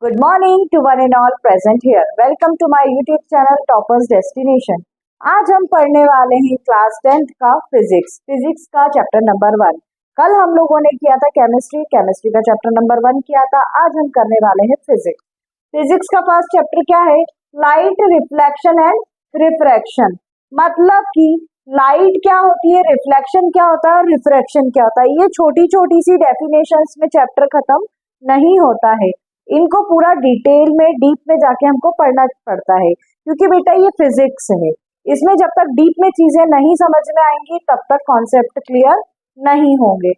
Good morning to one and all present here. Welcome to my YouTube channel Toppers Destination. आज हम पढ़ने वाले हैं क्लास 10th का फिजिक्स का चैप्टर नंबर 1। कल हम लोगों ने किया था केमिस्ट्री का चैप्टर नंबर 1 किया था। आज हम करने वाले हैं फिजिक्स का फर्स्ट चैप्टर क्या है? Light, reflection and refraction. मतलब कि लाइट क्या होती है, रिफ्लेक्शन क्या होता है और रिफ्रैक्शन क्या होता है। ये छोटी छोटी सी डेफिनेशंस में चैप्टर खत्म नहीं होता है, इनको पूरा डिटेल में डीप में जाके हमको पढ़ना पड़ता है, क्योंकि बेटा ये फिजिक्स है। इसमें जब तक डीप में चीजें नहीं समझ में आएंगी तब तक कॉन्सेप्ट क्लियर नहीं होंगे।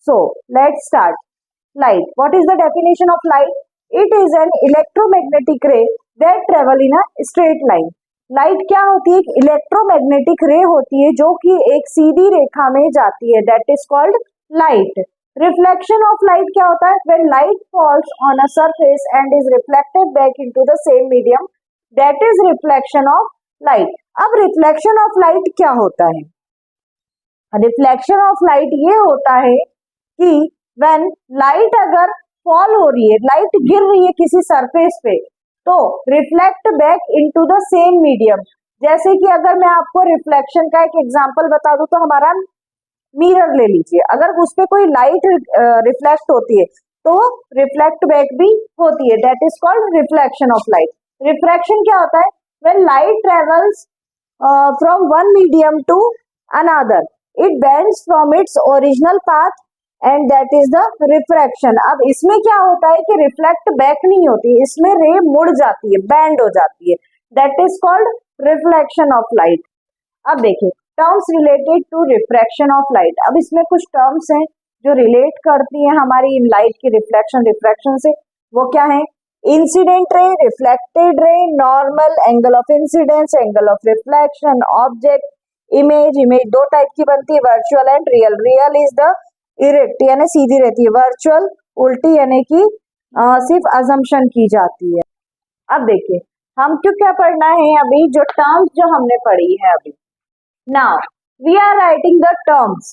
So let's start. Light, what is the definition of light? It is an electromagnetic ray that travel in a straight line. Light क्या होती है? एक इलेक्ट्रोमैग्नेटिक रे होती है जो कि एक सीधी रेखा में जाती है, that is called light. Reflection of light क्या होता है? When light falls on a surface and is reflected back into the same medium, that is reflection of light. अब रिफ्लेक्शन ऑफ लाइट क्या होता है? रिफ्लेक्शन ऑफ लाइट ये होता है कि व्हेन लाइट अगर फॉल हो रही है, लाइट गिर रही है किसी सरफेस पे, तो reflect back into the same medium. जैसे कि अगर मैं आपको रिफ्लेक्शन का एक एग्जांपल बता दूं तो हमारा मिरर ले लीजिए, अगर उस पर कोई लाइट रिफ्लेक्ट होती है तो रिफ्लेक्ट बैक भी होती है, that is called reflection of light. Refraction क्या होता है? When light travels from one medium to another, it bends from its original path and that is the refraction. अब इसमें क्या होता है कि रिफ्लेक्ट बैक नहीं होती, इसमें रे मुड़ जाती है, बेंड हो जाती है, that is called reflection of light. अब देखिए terms related to refraction of light. अब इसमें कुछ टर्म्स हैं जो रिलेट करती हैं हमारी लाइट की रिफ्लेक्शन से। वो क्या है? Incident ray, reflected ray, normal, angle of incidence, angle of reflection, object, image दो टाइप की बनती है, virtual and real. Real is the erect यानी सीधी रहती है, वर्चुअल उल्टी यानी कि सिर्फ अजम्पशन की जाती है। अब देखिए हमको क्या पढ़ना है अभी, जो टर्म्स जो हमने पढ़ी है अभी। Now we are writing the terms.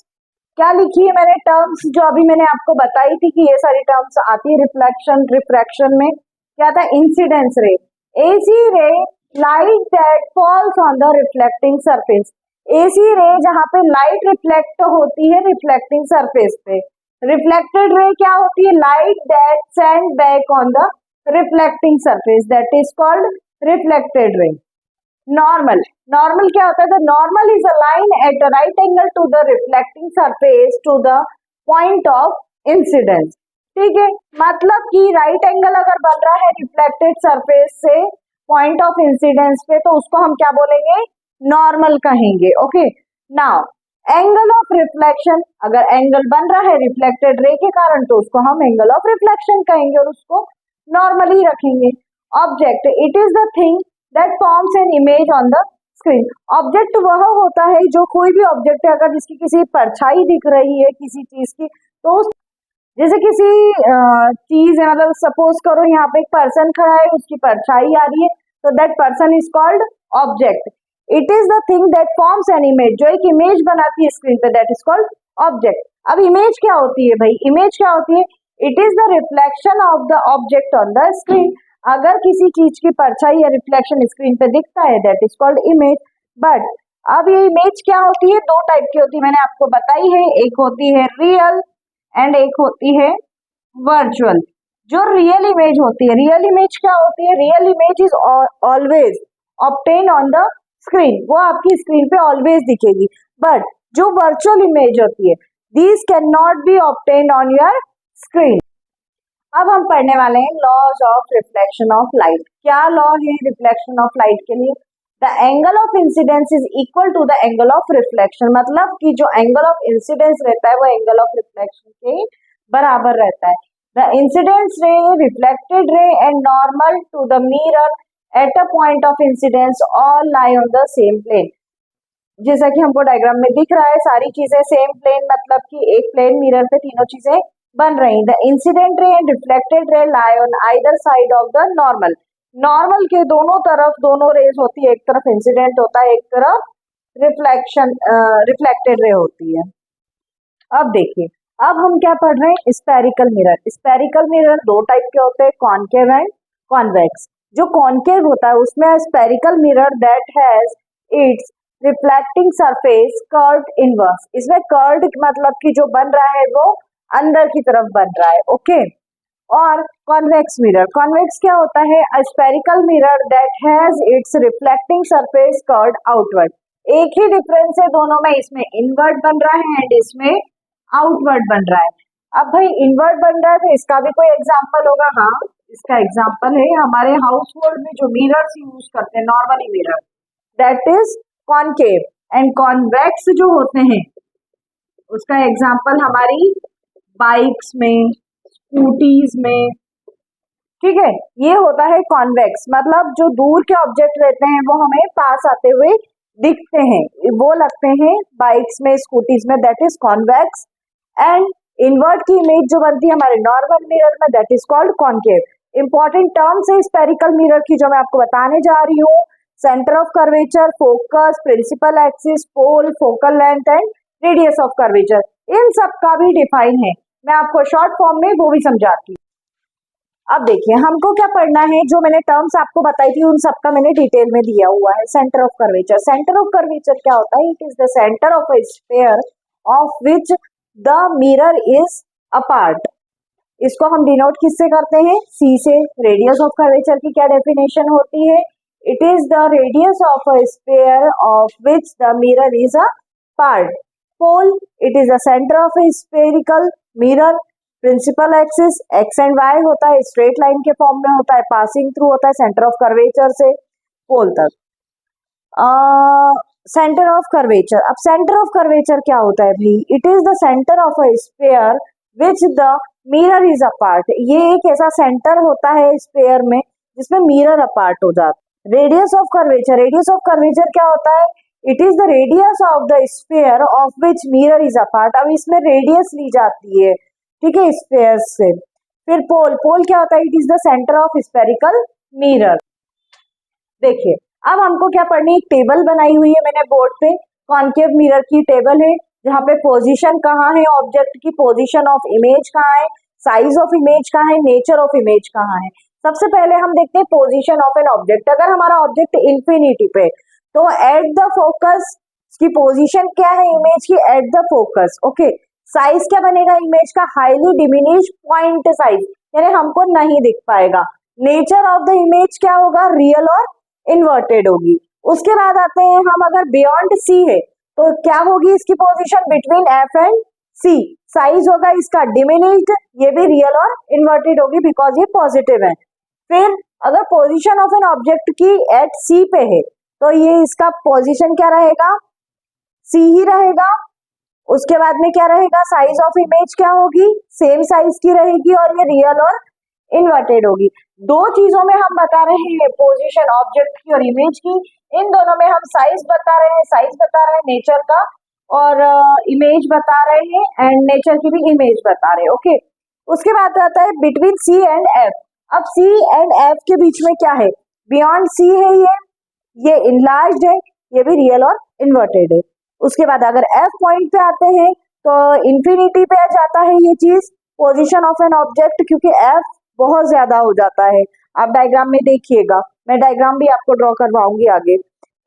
क्या लिखी है मैंने? टर्म्स जो अभी मैंने आपको बताई थी कि ये सारी टर्म्स आती है रिफ्लेक्शन रिफ्रैक्शन में। क्या था? इंसिडेंस रे, एसी रे, light that falls on the reflecting surface. AC रे जहां पे लाइट रिफ्लेक्ट होती है रिफ्लेक्टिंग सरफेस पे। रिफ्लेक्टेड रे क्या होती है? Light that send back on the reflecting surface, that is called reflected ray. Normal, normal क्या होता है? The normal is a line at a right angle to the reflecting surface to the point of incidence. ठीक है, मतलब कि right angle अगर बन रहा है रिफ्लेक्टेड सरफेस से पॉइंट ऑफ इंसिडेंस पे तो उसको हम क्या बोलेंगे? नॉर्मल कहेंगे। Okay, now angle of reflection, अगर एंगल बन रहा है रिफ्लेक्टेड रे के कारण तो उसको हम एंगल ऑफ रिफ्लेक्शन कहेंगे और उसको नॉर्मल ही रखेंगे। Object, it is the thing that forms an image on the screen। Object वह होता है जो कोई भी ऑब्जेक्ट है अगर जिसकी किसी परछाई दिख रही है किसी चीज की, तो जैसे किसी चीज है, मतलब सपोज करो यहाँ पे एक पर्सन खड़ा है, उसकी परछाई आ रही है, तो that person is called object. It is the thing that forms an image, जो एक इमेज बनाती है स्क्रीन पे, दैट इज कॉल्ड ऑब्जेक्ट। अब इमेज क्या होती है भाई? इमेज क्या होती है? It is the reflection of the object on the screen. अगर किसी चीज की परछाई या रिफ्लेक्शन स्क्रीन पे दिखता है that is called image. But अब ये इमेज क्या होती है? दो टाइप की होती है, मैंने आपको बताई है, एक होती है रियल एंड एक होती है वर्चुअल। जो रियल इमेज होती है, रियल इमेज क्या होती है? Real image is always obtain on the screen, वो आपकी स्क्रीन पे ऑलवेज दिखेगी। बट जो वर्चुअल इमेज होती है, these can not be obtain on your screen. अब हम पढ़ने वाले हैं laws of reflection of light. क्या लॉ है रिफ्लेक्शन ऑफ लाइट के लिए? The angle of incidence is equal to the angle of reflection. मतलब कि जो एंगल ऑफ इंसिडेंस रहता है वो एंगल ऑफ रिफ्लेक्शन के बराबर रहता है। The incidence ray, reflected ray and normal to the mirror at a point of incidence all lie on the same plane. जैसा कि हमको डायग्राम में दिख रहा है, सारी चीजें सेम प्लेन, मतलब कि एक प्लेन मिरर पे तीनों चीजें बन रही। The incident ray and reflected ray lie on either side of the normal. Normal के दोनों तरफ दोनों रेज होती है, एक तरफ इंसिडेंट होता है, एक तरफ रिफ्लेक्टेड रे होती है। अब देखिए अब हम क्या पढ़ रहे हैं, स्पेरिकल मिरर। स्पेरिकल मिरर दो टाइप के होते हैं, कॉनकेव एंड कॉन्वेक्स। जो कॉनकेव होता है उसमें spherical mirror that has its reflecting surface curved inverse. इसमें कर्व्ड मतलब कि जो बन रहा है वो अंदर की तरफ बन रहा है, ओके। और कॉन्वेक्स मिरर, कॉन्वेक्स क्या होता है, a spherical mirror that has its reflecting surface curved outward. एक ही डिफरेंस है दोनों में, इसमें इनवर्ट बन रहा है एंड इसमें आउटवर्ड बन रहा है। अब भाई इनवर्ट बन रहा है तो इसका भी कोई एग्जांपल होगा, हाँ इसका एग्जांपल है हमारे हाउस होल्ड में जो मिरर्स यूज करते हैं normally mirror, that is concave. And convex जो होते हैं उसका एग्जांपल हमारी बाइक्स में, स्कूटीज में, ठीक है। ये होता है कॉन्वेक्स, मतलब जो दूर के ऑब्जेक्ट रहते हैं वो हमें पास आते हुए दिखते हैं, वो लगते हैं बाइक्स में, स्कूटीज में, that is convex. And invert की इमेज जो बनती है हमारे नॉर्मल मिरर में, that is called concave. Important terms है स्पेरिकल मिरर की जो मैं आपको बताने जा रही हूँ, centre of curvature, focus, principal axis, pole, focal length and radius of curvature, इन सब का भी डिफाइन है। मैं आपको शॉर्ट फॉर्म में वो भी समझाती हूँ। अब देखिए हमको क्या पढ़ना है, जो मैंने टर्म्स आपको बताई थी उन सबका मैंने डिटेल में दिया हुआ है। Centre of curvature, centre of curvature क्या होता है, it is the centre of a sphere of which the mirror is a part. इसको हम डिनोट किससे करते हैं, सी से। रेडियस ऑफ कर्वेचर की क्या डेफिनेशन होती है, it is the radius of a sphere of which the mirror is a part. Pole, it is the centre of a spherical mirror. Principal axis X and Y होता है, straight line के form में होता है, passing through होता है centre of curvature से पोल तक। सेंटर ऑफ कर्वेचर, अब सेंटर ऑफ कर्वेचर क्या होता है भाई, it is the centre of a sphere which the mirror is a part. ये एक ऐसा सेंटर होता है स्फीयर में जिसमें मिरर अपार्ट हो जाता है। Radius of curvature, radius of curvature क्या होता है, it is the radius of the sphere of which mirror is a part. अब इसमें रेडियस ली जाती है, ठीक है, स्फीयर से। फिर पोल, पोल क्या होता है, it is the centre of spherical mirror. देखिए अब हमको क्या पढ़नी, एक टेबल बनाई हुई है मैंने बोर्ड पे, कॉनकेव मिरर की टेबल है जहाँ पे पोजीशन कहाँ है ऑब्जेक्ट की, पोजीशन ऑफ इमेज कहाँ है, साइज ऑफ इमेज कहाँ है, नेचर ऑफ इमेज कहाँ है। सबसे पहले हम देखते हैं पोजीशन ऑफ एन ऑब्जेक्ट। अगर हमारा ऑब्जेक्ट इंफिनिटी पे, तो एट द फोकस की पोजीशन क्या है इमेज की, at the focus, okay. Size क्या बनेगा इमेज का, हाईली डिमिनिश पॉइंट साइज, यानी हमको नहीं दिख पाएगा। नेचर ऑफ द इमेज क्या होगा, रियल और इन्वर्टेड होगी। उसके बाद आते हैं हम, अगर बियॉन्ड सी है तो क्या होगी इसकी position, between F and C. Size होगा इसका डिमिनिश्ड, ये भी रियल और इन्वर्टेड होगी बिकॉज ये पॉजिटिव है। फिर अगर पोजीशन ऑफ एन ऑब्जेक्ट की एट सी पे है तो ये इसका पोजीशन क्या रहेगा, सी ही रहेगा। उसके बाद में क्या रहेगा, साइज ऑफ इमेज क्या होगी, सेम साइज की रहेगी और ये रियल और इन्वर्टेड होगी। दो चीजों में हम बता रहे हैं, पोजीशन ऑब्जेक्ट की और इमेज की, इन दोनों में हम साइज बता रहे हैं, साइज बता रहे हैं नेचर का, और इमेज बता रहे हैं एंड नेचर की भी इमेज बता रहे हैं, ओके। उसके बाद आता है बिटवीन सी एंड एफ। अब सी एंड एफ के बीच में क्या है, बियॉन्ड सी है ये इनलार्ज्ड है, ये भी रियल और इन्वर्टेड है। उसके बाद अगर एफ पॉइंट पे आते हैं तो इंफिनिटी पे जाता है ये चीज, पोजीशन ऑफ एन ऑब्जेक्ट, क्योंकि एफ बहुत ज्यादा हो जाता है। आप डायग्राम में देखिएगा, मैं डायग्राम भी आपको ड्रॉ करवाऊंगी आगे।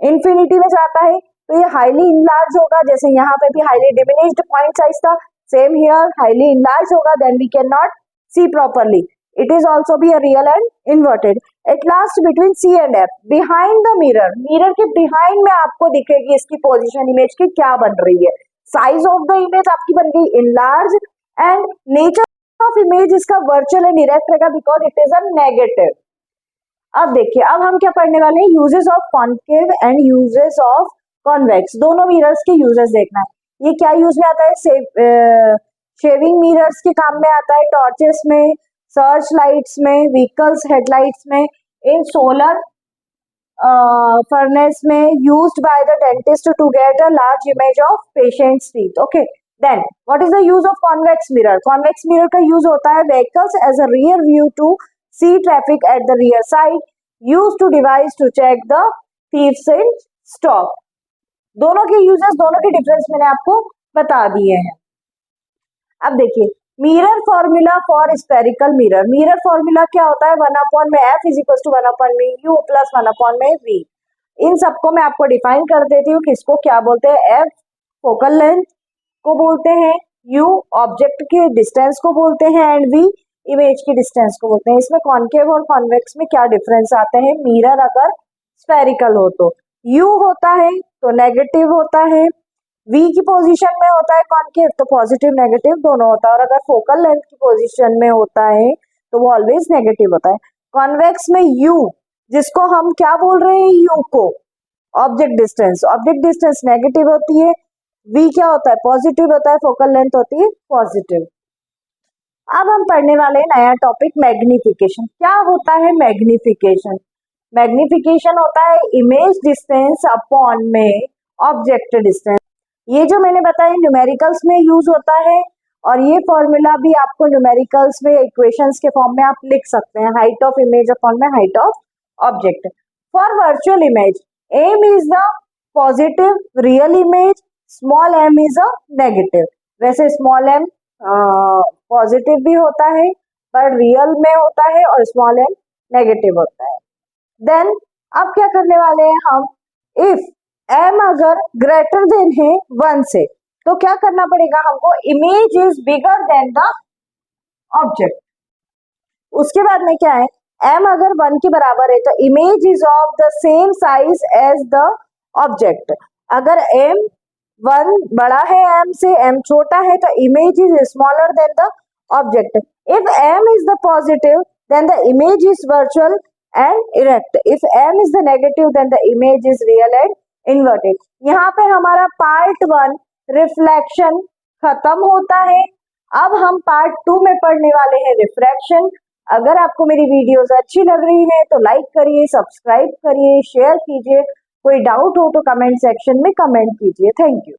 इंफिनिटी में जाता है तो ये हाईली इनलार्ज होगा, जैसे यहाँ पे भी हाईली डिमिनिश्ड पॉइंट साइज था, सेम हियर हाईली इनलार्ज होगा, then we can not see properly. It is also be a real and inverted. At last between C and F, behind the mirror, mirror के behind में आपको दिखेगी इसकी position image की क्या बन रही है। साइज ऑफ द इमेज आपकी बन गई enlarge and nature of image इसका वर्चुअल एंड डायरेक्ट रहेगा because it is a negative. अब देखिए अब हम क्या पढ़ने वाले हैं, uses of concave and uses of convex. दोनों मिरर्स के यूजेस देखना है। ये क्या यूज में आता है, शेविंग मिरर्स के काम में आता है, टॉर्चेस में, सर्च लाइट्स में, व्हीकल्स हेडलाइट्स में, इन सोलर फर्नेस में, used by the dentist to get a large image of patients teeth, okay. Then what is the use of convex mirror, convex mirror का use होता है vehicles as a rear view to see traffic at the rear side, use to device to check the thieves in stock. दोनों के uses, दोनों के difference मैंने आपको बता दिए हैं। अब देखिए mirror formula for spherical mirror, mirror formula क्या होता है, 1 में एफ इज इक्वल टू 1 में यू प्लस 1 में वी। इन सबको मैं आपको डिफाइन कर देती हूँ, किसको क्या बोलते हैं, एफ फोकल लेंथ को बोलते हैं, यू ऑब्जेक्ट के डिस्टेंस को बोलते हैं एंड वी इमेज की डिस्टेंस को बोलते हैं। इसमें कॉन्केव और कॉन्वेक्स में क्या डिफरेंस आते हैं, मिरर अगर स्फेरिकल हो तो यू होता है तो नेगेटिव होता है, वी की पोजीशन में होता है कॉन्केव तो पॉजिटिव नेगेटिव दोनों होता है, और अगर फोकल लेंथ की पोजीशन में होता है तो वो ऑलवेज नेगेटिव होता है। कॉन्वेक्स में यू, जिसको हम क्या बोल रहे हैं, यू को ऑब्जेक्ट डिस्टेंस नेगेटिव होती है, वी क्या होता है पॉजिटिव होता है, फोकल लेंथ होती है पॉजिटिव। अब हम पढ़ने वाले हैं नया टॉपिक मैग्निफिकेशन। क्या होता है मैग्निफिकेशन, मैग्निफिकेशन होता है इमेज डिस्टेंस अपॉन में ऑब्जेक्ट डिस्टेंस। ये जो मैंने बताया न्यूमेरिकल्स में यूज होता है, और ये फॉर्मूला भी आपको न्यूमेरिकल्स में इक्वेशंस के फॉर्म में आप लिख सकते हैं, हाइट ऑफ इमेज अपॉन में height of object. For virtual image M is the positive real image, small M is a negative. वैसे स्मॉल एम पॉजिटिव भी होता है पर रियल में होता है, और स्मॉल एम नेगेटिव होता है। देन अब क्या करने वाले हैं हम, इफ m अगर ग्रेटर देन है 1 से तो क्या करना पड़ेगा हमको, image is bigger than the object. उसके बाद में क्या है, m अगर 1 के बराबर है तो image is of the same size as the object. अगर m 1 बड़ा है m से, m छोटा है तो image is smaller than the object. If m is the positive then the image is virtual and erect, if m is the negative then the image is real and inverted. यहाँ पे हमारा part 1 reflection खत्म होता है। अब हम part 2 में पढ़ने वाले हैं रिफ्रैक्शन। अगर आपको मेरी वीडियोस अच्छी लग रही है तो लाइक करिए, सब्सक्राइब करिए, शेयर कीजिए। कोई डाउट हो तो कमेंट सेक्शन में कमेंट कीजिए। Thank you.